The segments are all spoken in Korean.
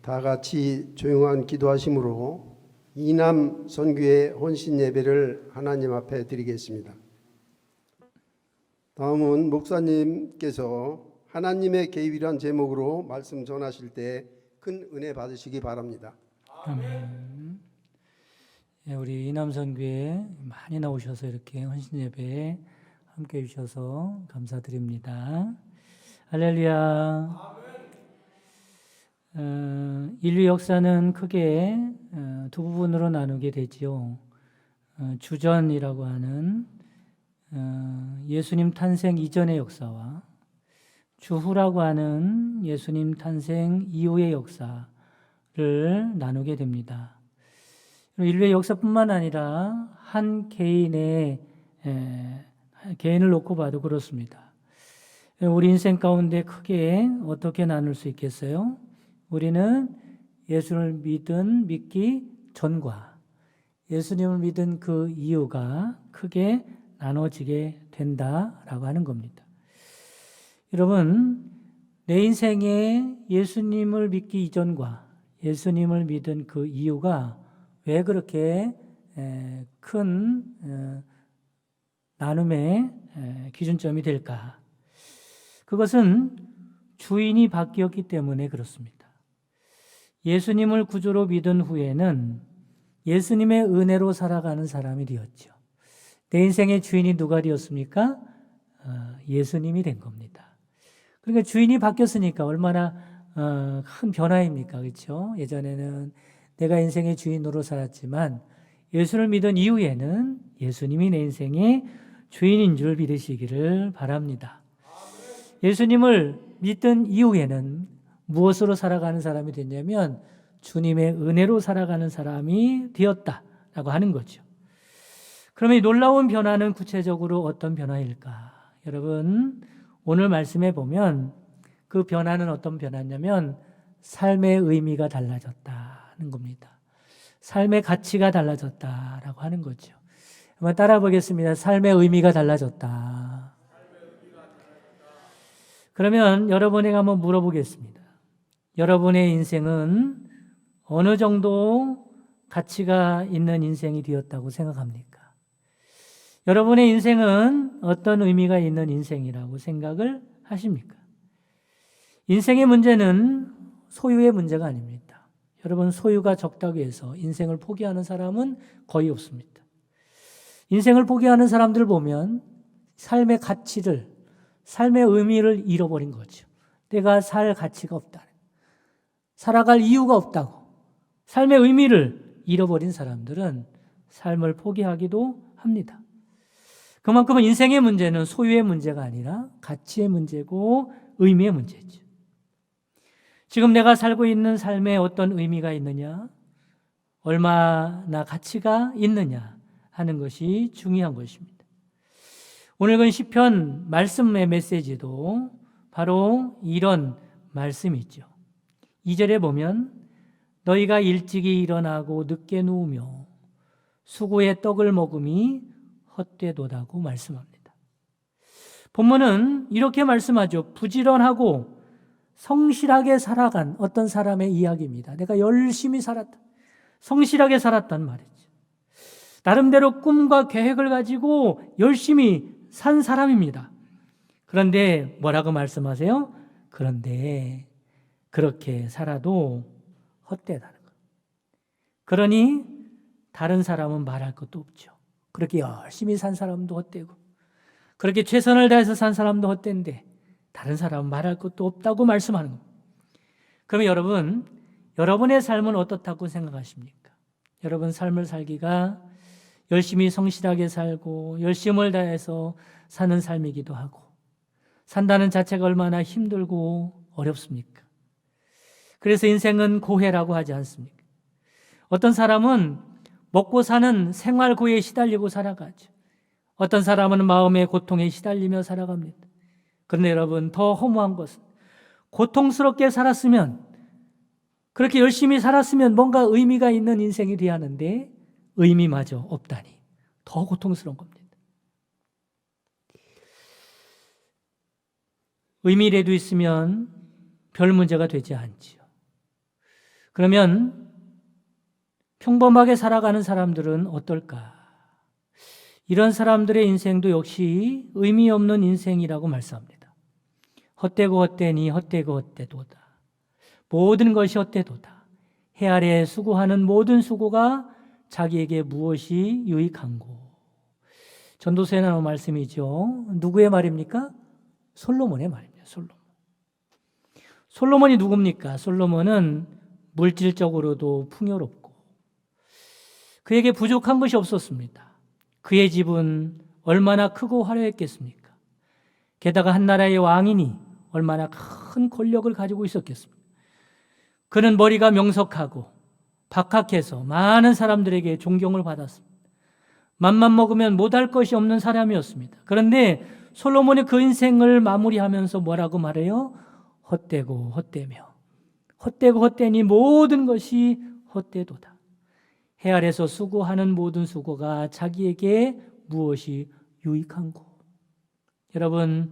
다 같이 조용한 기도하심으로 이남 선교의 혼신 예배를 하나님 앞에 드리겠습니다. 다음은 목사님께서 하나님의 개입이란 제목으로 말씀 전하실 때 큰 은혜 받으시기 바랍니다. 아멘. 예, 우리 이남선교회 많이 나오셔서 이렇게 헌신 예배에 함께 해주셔서 감사드립니다. 할렐루야. 인류 역사는 크게 두 부분으로 나누게 되지요. 주전이라고 하는 예수님 탄생 이전의 역사와 주후라고 하는 예수님 탄생 이후의 역사를 나누게 됩니다. 인류의 역사뿐만 아니라 한 개인을 놓고 봐도 그렇습니다. 우리 인생 가운데 크게 어떻게 나눌 수 있겠어요? 우리는 예수를 믿기 전과 예수님을 믿은 그 이유가 크게 나눠지게 된다라고 하는 겁니다. 여러분, 내 인생에 예수님을 믿기 이전과 예수님을 믿은 그 이유가 왜 그렇게 큰 나눔의 기준점이 될까? 그것은 주인이 바뀌었기 때문에 그렇습니다. 예수님을 구주로 믿은 후에는 예수님의 은혜로 살아가는 사람이 되었죠. 내 인생의 주인이 누가 되었습니까? 예수님이 된 겁니다. 그러니까 주인이 바뀌었으니까 얼마나 큰 변화입니까? 그렇죠? 예전에는 내가 인생의 주인으로 살았지만 예수를 믿은 이후에는 예수님이 내 인생의 주인인 줄 믿으시기를 바랍니다. 예수님을 믿던 이후에는 무엇으로 살아가는 사람이 됐냐면 주님의 은혜로 살아가는 사람이 되었다라고 하는 거죠. 그러면 이 놀라운 변화는 구체적으로 어떤 변화일까? 여러분, 오늘 말씀에 보면 그 변화는 어떤 변화냐면 삶의 의미가 달라졌다는 겁니다. 삶의 가치가 달라졌다라고 하는 거죠. 한번 따라 보겠습니다. 삶의 의미가 달라졌다. 그러면 여러분에게 한번 물어보겠습니다. 여러분의 인생은 어느 정도 가치가 있는 인생이 되었다고 생각합니까? 여러분의 인생은 어떤 의미가 있는 인생이라고 생각을 하십니까? 인생의 문제는 소유의 문제가 아닙니다. 여러분, 소유가 적다고 해서 인생을 포기하는 사람은 거의 없습니다. 인생을 포기하는 사람들 보면 삶의 가치를, 삶의 의미를 잃어버린 거죠. 내가 살 가치가 없다. 살아갈 이유가 없다고. 삶의 의미를 잃어버린 사람들은 삶을 포기하기도 합니다. 그만큼 인생의 문제는 소유의 문제가 아니라 가치의 문제고 의미의 문제죠. 지금 내가 살고 있는 삶에 어떤 의미가 있느냐, 얼마나 가치가 있느냐 하는 것이 중요한 것입니다. 오늘 읽은 시편 말씀의 메시지도 바로 이런 말씀이죠. 2절에 보면 너희가 일찍이 일어나고 늦게 누우며 수고의 떡을 먹음이 헛되도다고 말씀합니다. 본문은 이렇게 말씀하죠. 부지런하고 성실하게 살아간 어떤 사람의 이야기입니다. 내가 열심히 살았다. 성실하게 살았단 말이죠. 나름대로 꿈과 계획을 가지고 열심히 산 사람입니다. 그런데 뭐라고 말씀하세요? 그런데 그렇게 살아도 헛되다는 것. 그러니 다른 사람은 말할 것도 없죠. 그렇게 열심히 산 사람도 헛되고 그렇게 최선을 다해서 산 사람도 헛된데 다른 사람은 말할 것도 없다고 말씀하는 겁니다. 그러면 여러분, 여러분의 삶은 어떻다고 생각하십니까? 여러분 삶을 살기가 열심히 성실하게 살고 열심을 다해서 사는 삶이기도 하고 산다는 자체가 얼마나 힘들고 어렵습니까? 그래서 인생은 고해라고 하지 않습니까? 어떤 사람은 먹고 사는 생활고에 시달리고 살아가죠. 어떤 사람은 마음의 고통에 시달리며 살아갑니다. 그런데 여러분, 더 허무한 것은 고통스럽게 살았으면, 그렇게 열심히 살았으면 뭔가 의미가 있는 인생이 돼야 하는데 의미마저 없다니 더 고통스러운 겁니다. 의미라도 있으면 별 문제가 되지 않지요. 그러면 평범하게 살아가는 사람들은 어떨까? 이런 사람들의 인생도 역시 의미 없는 인생이라고 말씀합니다. 헛되고 헛되니 헛되고 헛되도다. 모든 것이 헛되도다. 해 아래 수고하는 모든 수고가 자기에게 무엇이 유익한고. 전도서에 나온 말씀이죠. 누구의 말입니까? 솔로몬의 말입니다. 솔로몬이 누굽니까? 솔로몬은 물질적으로도 풍요롭고 그에게 부족한 것이 없었습니다. 그의 집은 얼마나 크고 화려했겠습니까? 게다가 한 나라의 왕이니 얼마나 큰 권력을 가지고 있었겠습니까? 그는 머리가 명석하고 박학해서 많은 사람들에게 존경을 받았습니다. 맘만 먹으면 못할 것이 없는 사람이었습니다. 그런데 솔로몬이 그 인생을 마무리하면서 뭐라고 말해요? 헛되고 헛되며 헛되고 헛되니 모든 것이 헛되도다. 해 아래서 수고하는 모든 수고가 자기에게 무엇이 유익한고. 여러분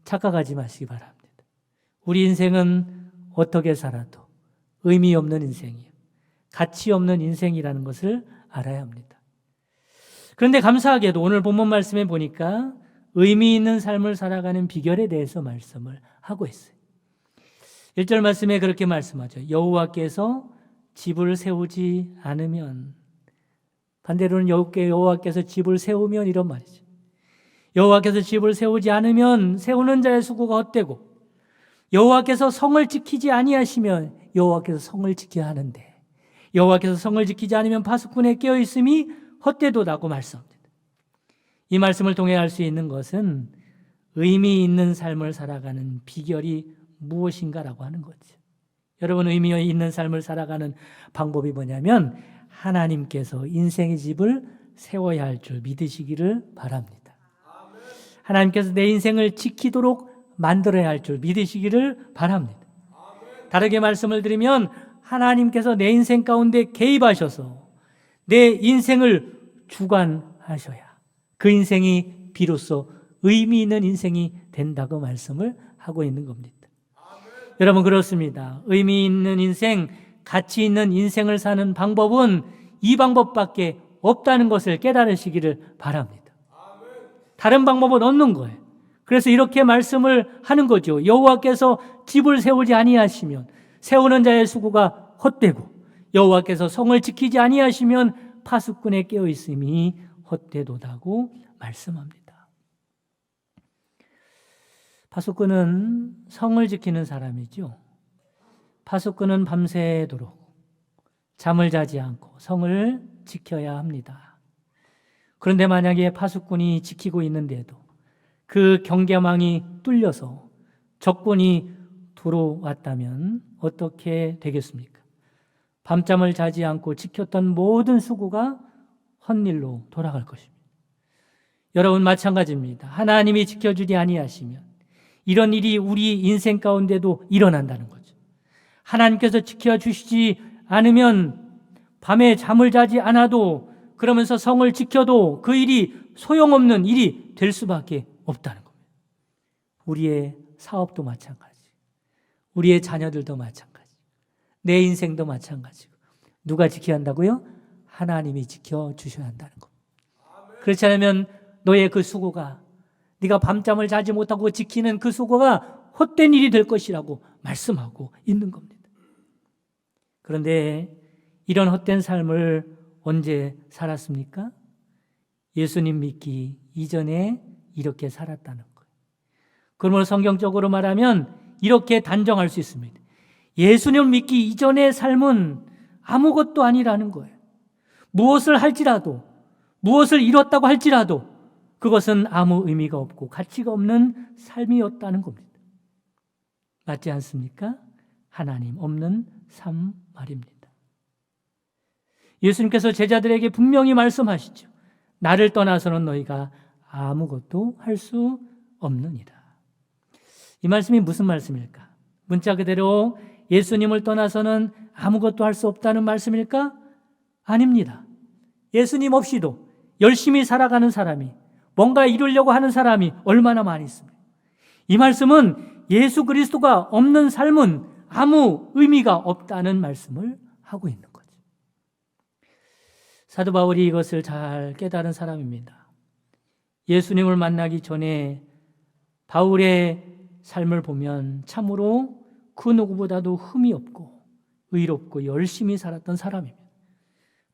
착각하지 마시기 바랍니다. 우리 인생은 어떻게 살아도 의미 없는 인생이에요. 가치 없는 인생이라는 것을 알아야 합니다. 그런데 감사하게도 오늘 본문 말씀에 보니까 의미 있는 삶을 살아가는 비결에 대해서 말씀을 하고 있어요. 1절 말씀에 그렇게 말씀하죠. 여호와께서 집을 세우지 않으면, 반대로는 여호와께서 집을 세우면 이런 말이죠. 여호와께서 집을 세우지 않으면 세우는 자의 수고가 헛되고 여호와께서 성을 지키지 아니하시면 여호와께서 성을 지켜야 하는데 여호와께서 성을 지키지 않으면 파수꾼에 깨어 있음이 헛되도다고 말씀합니다. 이 말씀을 통해 알 수 있는 것은 의미 있는 삶을 살아가는 비결이 무엇인가라고 하는 거죠. 여러분 의미 있는 삶을 살아가는 방법이 뭐냐면 하나님께서 인생의 집을 세워야 할 줄 믿으시기를 바랍니다. 하나님께서 내 인생을 지키도록 만들어야 할 줄 믿으시기를 바랍니다. 다르게 말씀을 드리면 하나님께서 내 인생 가운데 개입하셔서 내 인생을 주관하셔야 그 인생이 비로소 의미 있는 인생이 된다고 말씀을 하고 있는 겁니다. 여러분 그렇습니다. 의미 있는 인생, 가치 있는 인생을 사는 방법은 이 방법밖에 없다는 것을 깨달으시기를 바랍니다. 다른 방법은 없는 거예요. 그래서 이렇게 말씀을 하는 거죠. 여호와께서 집을 세우지 아니하시면 세우는 자의 수고가 헛되고 여호와께서 성을 지키지 아니하시면 파수꾼에 깨어 있음이 헛되도다고 말씀합니다. 파수꾼은 성을 지키는 사람이죠. 파수꾼은 밤새도록 잠을 자지 않고 성을 지켜야 합니다. 그런데 만약에 파수꾼이 지키고 있는데도 그 경계망이 뚫려서 적군이 들어왔다면 어떻게 되겠습니까? 밤잠을 자지 않고 지켰던 모든 수고가 헛일로 돌아갈 것입니다. 여러분 마찬가지입니다. 하나님이 지켜주지 아니하시면 이런 일이 우리 인생 가운데도 일어난다는 거죠. 하나님께서 지켜주시지 않으면 밤에 잠을 자지 않아도 그러면서 성을 지켜도 그 일이 소용없는 일이 될 수밖에 없다는 겁니다. 우리의 사업도 마찬가지, 우리의 자녀들도 마찬가지, 내 인생도 마찬가지고 누가 지켜야 한다고요? 하나님이 지켜주셔야 한다는 겁니다. 그렇지 않으면 너의 그 수고가 네가 밤잠을 자지 못하고 지키는 그 수고가 헛된 일이 될 것이라고 말씀하고 있는 겁니다. 그런데 이런 헛된 삶을 언제 살았습니까? 예수님 믿기 이전에 이렇게 살았다는 거예요. 그러므로 성경적으로 말하면 이렇게 단정할 수 있습니다. 예수님을 믿기 이전의 삶은 아무것도 아니라는 거예요. 무엇을 할지라도, 무엇을 이뤘다고 할지라도 그것은 아무 의미가 없고 가치가 없는 삶이었다는 겁니다. 맞지 않습니까? 하나님 없는 삶 말입니다. 예수님께서 제자들에게 분명히 말씀하시죠. 나를 떠나서는 너희가 아무것도 할 수 없느니라. 이 말씀이 무슨 말씀일까? 문자 그대로 예수님을 떠나서는 아무것도 할 수 없다는 말씀일까? 아닙니다. 예수님 없이도 열심히 살아가는 사람이, 뭔가 이루려고 하는 사람이 얼마나 많이 있습니까? 이 말씀은 예수 그리스도가 없는 삶은 아무 의미가 없다는 말씀을 하고 있는 거죠. 사도 바울이 이것을 잘 깨달은 사람입니다. 예수님을 만나기 전에 바울의 삶을 보면 참으로 그 누구보다도 흠이 없고 의롭고 열심히 살았던 사람입니다.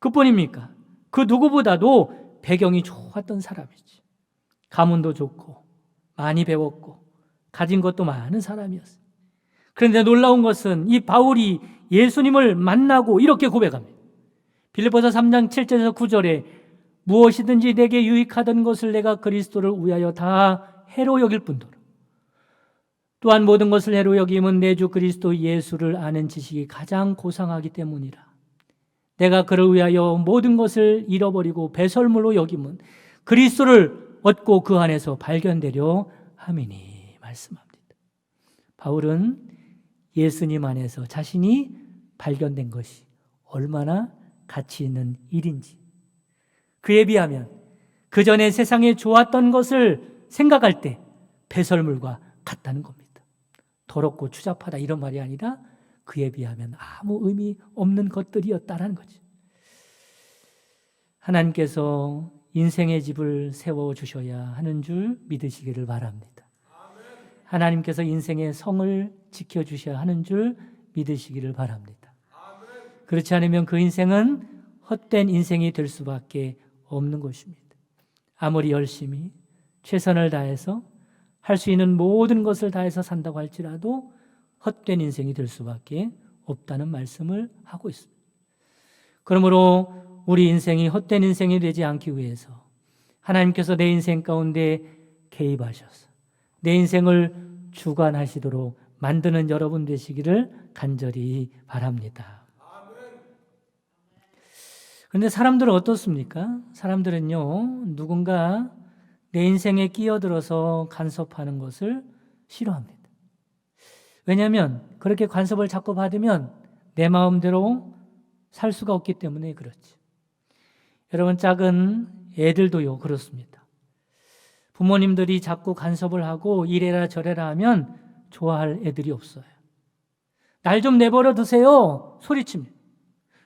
그뿐입니까? 그 누구보다도 배경이 좋았던 사람이지. 가문도 좋고 많이 배웠고 가진 것도 많은 사람이었어요. 그런데 놀라운 것은 이 바울이 예수님을 만나고 이렇게 고백합니다. 빌립보서 3장 7절에서 9절에 무엇이든지 내게 유익하던 것을 내가 그리스도를 위하여 다 해로 여길 뿐더러 또한 모든 것을 해로 여김은 내 주 그리스도 예수를 아는 지식이 가장 고상하기 때문이라. 내가 그를 위하여 모든 것을 잃어버리고 배설물로 여김은 그리스도를 얻고 그 안에서 발견되려 함이니 말씀합니다. 바울은 예수님 안에서 자신이 발견된 것이 얼마나 가치 있는 일인지, 그에 비하면 그 전에 세상에 좋았던 것을 생각할 때 배설물과 같다는 겁니다. 더럽고 추잡하다 이런 말이 아니라 그에 비하면 아무 의미 없는 것들이었다라는 거지. 하나님께서 인생의 집을 세워주셔야 하는 줄 믿으시기를 바랍니다. 하나님께서 인생의 성을 지켜주셔야 하는 줄 믿으시기를 바랍니다. 그렇지 않으면 그 인생은 헛된 인생이 될 수밖에 없는 것입니다. 아무리 열심히 최선을 다해서 할 수 있는 모든 것을 다해서 산다고 할지라도 헛된 인생이 될 수밖에 없다는 말씀을 하고 있습니다. 그러므로 우리 인생이 헛된 인생이 되지 않기 위해서 하나님께서 내 인생 가운데 개입하셔서 내 인생을 주관하시도록 만드는 여러분 되시기를 간절히 바랍니다. 그런데 사람들은 어떻습니까? 사람들은요, 누군가 내 인생에 끼어들어서 간섭하는 것을 싫어합니다. 왜냐하면 그렇게 간섭을 자꾸 받으면 내 마음대로 살 수가 없기 때문에 그렇지. 여러분, 작은 애들도요 그렇습니다. 부모님들이 자꾸 간섭을 하고 이래라 저래라 하면 좋아할 애들이 없어요. 날 좀 내버려 두세요 소리칩니다.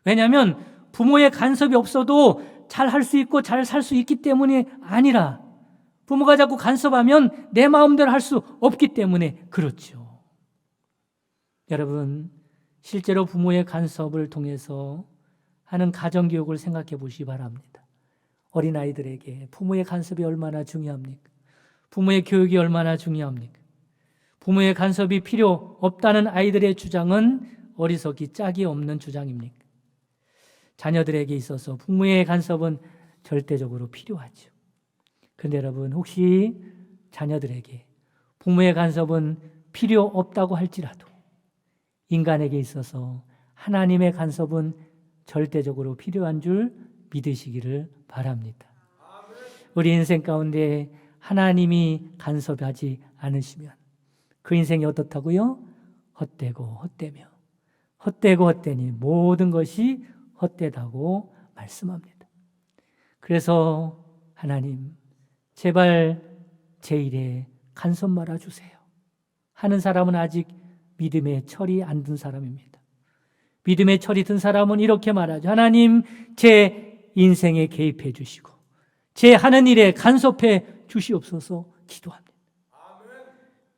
왜냐하면 부모의 간섭이 없어도 잘 할 수 있고 잘 살 수 있기 때문이 아니라 부모가 자꾸 간섭하면 내 마음대로 할 수 없기 때문에 그렇죠. 여러분, 실제로 부모의 간섭을 통해서 하는 가정교육을 생각해 보시기 바랍니다. 어린아이들에게 부모의 간섭이 얼마나 중요합니까? 부모의 교육이 얼마나 중요합니까? 부모의 간섭이 필요 없다는 아이들의 주장은 어리석기 짝이 없는 주장입니까? 자녀들에게 있어서 부모의 간섭은 절대적으로 필요하죠. 그런데 여러분, 혹시 자녀들에게 부모의 간섭은 필요 없다고 할지라도 인간에게 있어서 하나님의 간섭은 절대적으로 필요한 줄 믿으시기를 바랍니다. 우리 인생 가운데 하나님이 간섭하지 않으시면 그 인생이 어떻다고요? 헛되고 헛되며 헛되고 헛되니 모든 것이 헛되다고 말씀합니다. 그래서 하나님, 제발 제 일에 간섭 말아주세요 하는 사람은 아직 믿음의 철이 안 든 사람입니다. 믿음의 철이 든 사람은 이렇게 말하죠. 하나님, 제 인생에 개입해 주시고 제 하는 일에 간섭해 주시옵소서 기도합니다.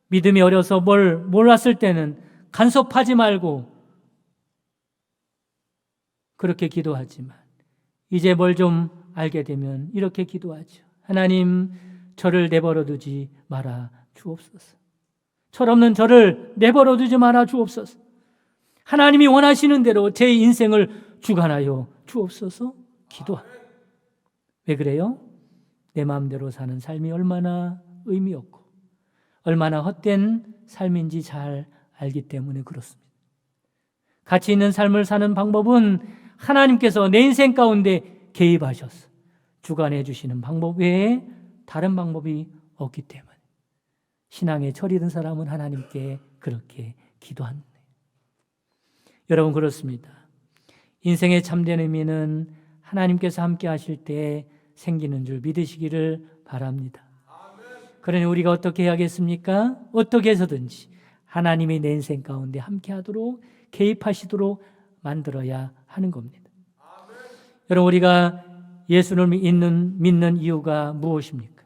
믿음이 어려서 뭘 몰랐을 때는 간섭하지 말고 그렇게 기도하지만 이제 뭘 좀 알게 되면 이렇게 기도하죠. 하나님, 저를 내버려 두지 말아 주옵소서. 철없는 저를 내버려 두지 말아 주옵소서. 하나님이 원하시는 대로 제 인생을 주관하여 주옵소서 기도합니다. 왜 그래요? 내 마음대로 사는 삶이 얼마나 의미 없고 얼마나 헛된 삶인지 잘 알기 때문에 그렇습니다. 가치 있는 삶을 사는 방법은 하나님께서 내 인생 가운데 개입하셔서 주관해 주시는 방법 외에 다른 방법이 없기 때문에 신앙에 철이 든 사람은 하나님께 그렇게 기도합니다. 여러분, 그렇습니다. 인생의 참된 의미는 하나님께서 함께 하실 때 생기는 줄 믿으시기를 바랍니다. 그러니 우리가 어떻게 해야겠습니까? 어떻게 해서든지 하나님이 내 인생 가운데 함께 하도록 개입하시도록 만들어야 하는 겁니다. 여러분, 우리가 예수를 믿는 이유가 무엇입니까?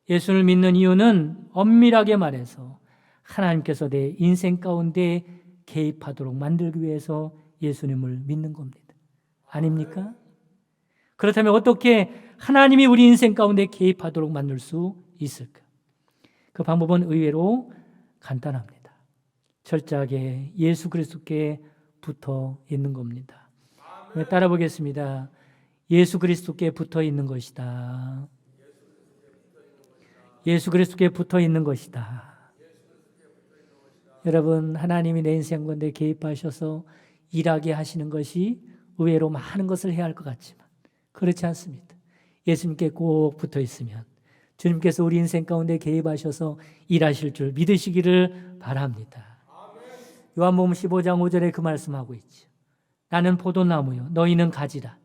예수를 믿는 이유는 엄밀하게 말해서 하나님께서 내 인생 가운데 개입하도록 만들기 위해서 예수님을 믿는 겁니다. 아닙니까? 그렇다면 어떻게 하나님이 우리 인생 가운데 개입하도록 만들 수 있을까? 그 방법은 의외로 간단합니다. 철저하게 예수 그리스도께 붙어 있는 겁니다. 따라 보겠습니다. 예수 그리스도께 붙어 있는 것이다. 예수 그리스도께 붙어 있는 것이다. 여러분, 하나님이 내 인생 가운데 개입하셔서 일하게 하시는 것이 의외로 많은 것을 해야 할 것 같지만 그렇지 않습니다. 예수님께 꼭 붙어 있으면 주님께서 우리 인생 가운데 개입하셔서 일하실 줄 믿으시기를 바랍니다. 요한복음 15장 5절에 그 말씀하고 있죠. 나는 포도나무요 너희는 가지라.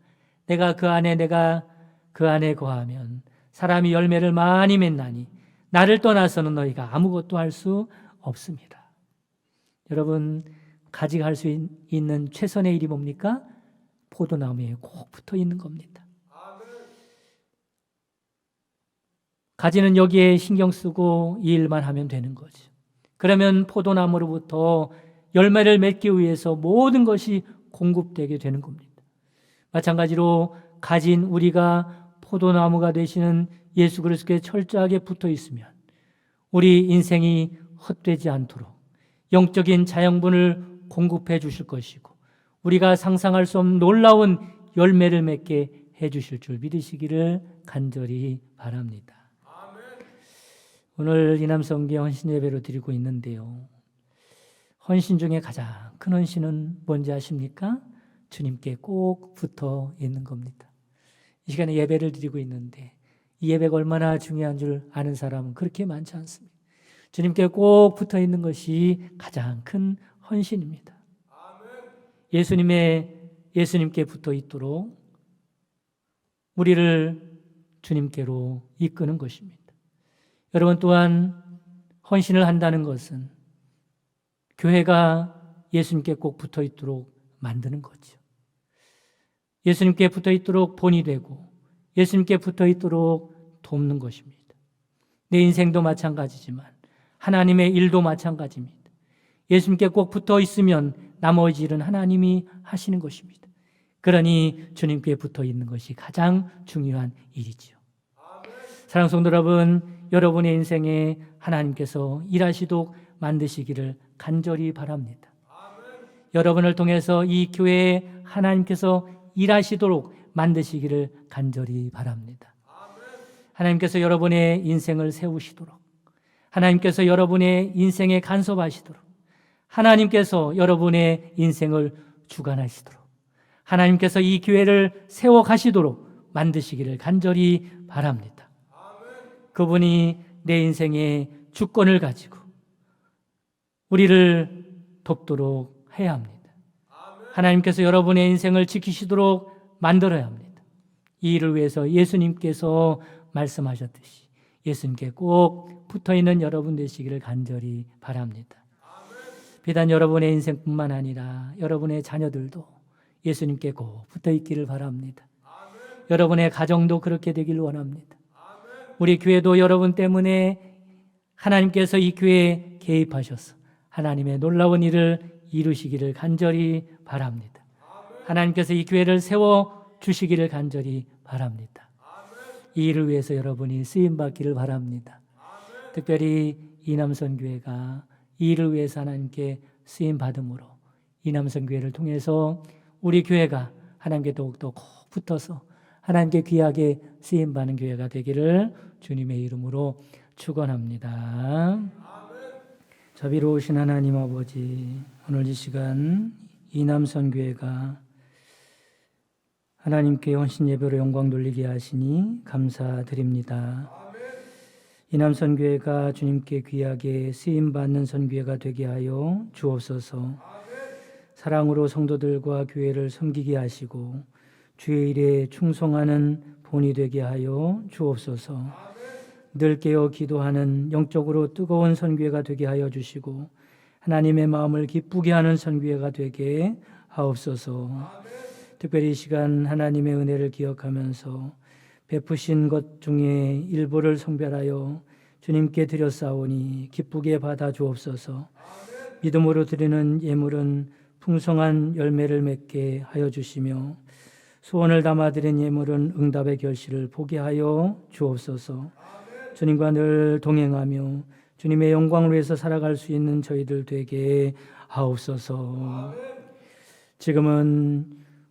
내가 그 안에 거하면 사람이 열매를 많이 맺나니 나를 떠나서는 너희가 아무것도 할 수 없습니다. 여러분, 가지가 할 수 있는 최선의 일이 뭡니까? 포도나무에 꼭 붙어 있는 겁니다. 가지는 여기에 신경 쓰고 이 일만 하면 되는 거죠. 그러면 포도나무로부터 열매를 맺기 위해서 모든 것이 공급되게 되는 겁니다. 마찬가지로 가진 우리가 포도나무가 되시는 예수 그리스도께 철저하게 붙어 있으면 우리 인생이 헛되지 않도록 영적인 자양분을 공급해 주실 것이고 우리가 상상할 수 없는 놀라운 열매를 맺게 해 주실 줄 믿으시기를 간절히 바랍니다. 오늘 이남성교회 헌신 예배로 드리고 있는데요. 헌신 중에 가장 큰 헌신은 뭔지 아십니까? 주님께 꼭 붙어 있는 겁니다. 이 시간에 예배를 드리고 있는데 이 예배가 얼마나 중요한 줄 아는 사람은 그렇게 많지 않습니다. 주님께 꼭 붙어 있는 것이 가장 큰 헌신입니다. 예수님께 붙어 있도록 우리를 주님께로 이끄는 것입니다. 여러분 또한 헌신을 한다는 것은 교회가 예수님께 꼭 붙어 있도록 만드는 거죠. 예수님께 붙어 있도록 본이 되고 예수님께 붙어 있도록 돕는 것입니다. 내 인생도 마찬가지지만 하나님의 일도 마찬가지입니다. 예수님께 꼭 붙어 있으면 나머지 일은 하나님이 하시는 것입니다. 그러니 주님께 붙어 있는 것이 가장 중요한 일이죠. 사랑하는 성도 여러분, 여러분의 인생에 하나님께서 일하시도록 만드시기를 간절히 바랍니다. 여러분을 통해서 이 교회에 하나님께서 일하시도록 만드시기를 간절히 바랍니다. 하나님께서 여러분의 인생을 세우시도록, 하나님께서 여러분의 인생에 간섭하시도록, 하나님께서 여러분의 인생을 주관하시도록, 하나님께서 이 교회를 세워가시도록 만드시기를 간절히 바랍니다. 그분이 내 인생의 주권을 가지고 우리를 돕도록 해야 합니다. 하나님께서 여러분의 인생을 지키시도록 만들어야 합니다. 이 일을 위해서 예수님께서 말씀하셨듯이 예수님께 꼭 붙어있는 여러분 되시기를 간절히 바랍니다. 비단 여러분의 인생뿐만 아니라 여러분의 자녀들도 예수님께 꼭 붙어있기를 바랍니다. 여러분의 가정도 그렇게 되길 원합니다. 우리 교회도 여러분 때문에 하나님께서 이 교회에 개입하셔서 하나님의 놀라운 일을 이루시기를 간절히 바랍니다. 하나님께서 이 교회를 세워주시기를 간절히 바랍니다. 이 일을 위해서 여러분이 쓰임받기를 바랍니다. 특별히 이남선교회가 이 일을 위해서 하나님께 쓰임받음으로 이남선교회를 통해서 우리 교회가 하나님께 더욱더 꼭 붙어서 하나님께 귀하게 쓰임받는 교회가 되기를 주님의 이름으로 축원합니다. 자비로우신 하나님 아버지, 오늘 이 시간 이남선교회가 하나님께 헌신 예배로 영광 돌리게 하시니 감사드립니다. 이남선교회가 주님께 귀하게 쓰임받는 선교회가 되게 하여 주옵소서. 사랑으로 성도들과 교회를 섬기게 하시고 주의 일에 충성하는 본이 되게 하여 주옵소서. 늘 깨어 기도하는 영적으로 뜨거운 선교회가 되게 하여 주시고 하나님의 마음을 기쁘게 하는 선교회가 되게 하옵소서. 특별히 이 시간 하나님의 은혜를 기억하면서 베푸신 것 중에 일부를 성별하여 주님께 드렸사오니 기쁘게 받아 주옵소서. 믿음으로 드리는 예물은 풍성한 열매를 맺게 하여 주시며 소원을 담아 드린 예물은 응답의 결실을 보게 하여 주옵소서. 주님과 늘 동행하며 주님의 영광을 위해서 살아갈 수 있는 저희들 되게 하옵소서. 지금은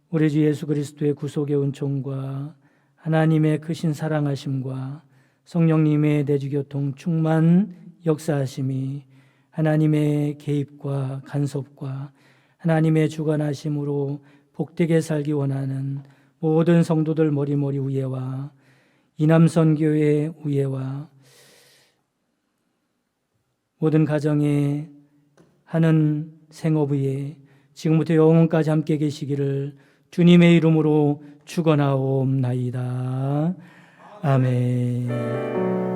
우리 주 예수 그리스도의 구속의 은총과 하나님의 크신 사랑하심과 성령님의 내주교통 충만 역사하심이 하나님의 개입과 간섭과 하나님의 주관하심으로 복되게 살기 원하는 모든 성도들 머리머리 위에와 이남선교회 위에와 모든 가정에 하는 생업 위에 지금부터 영원까지 함께 계시기를 주님의 이름으로 축원하옵나이다. 아멘.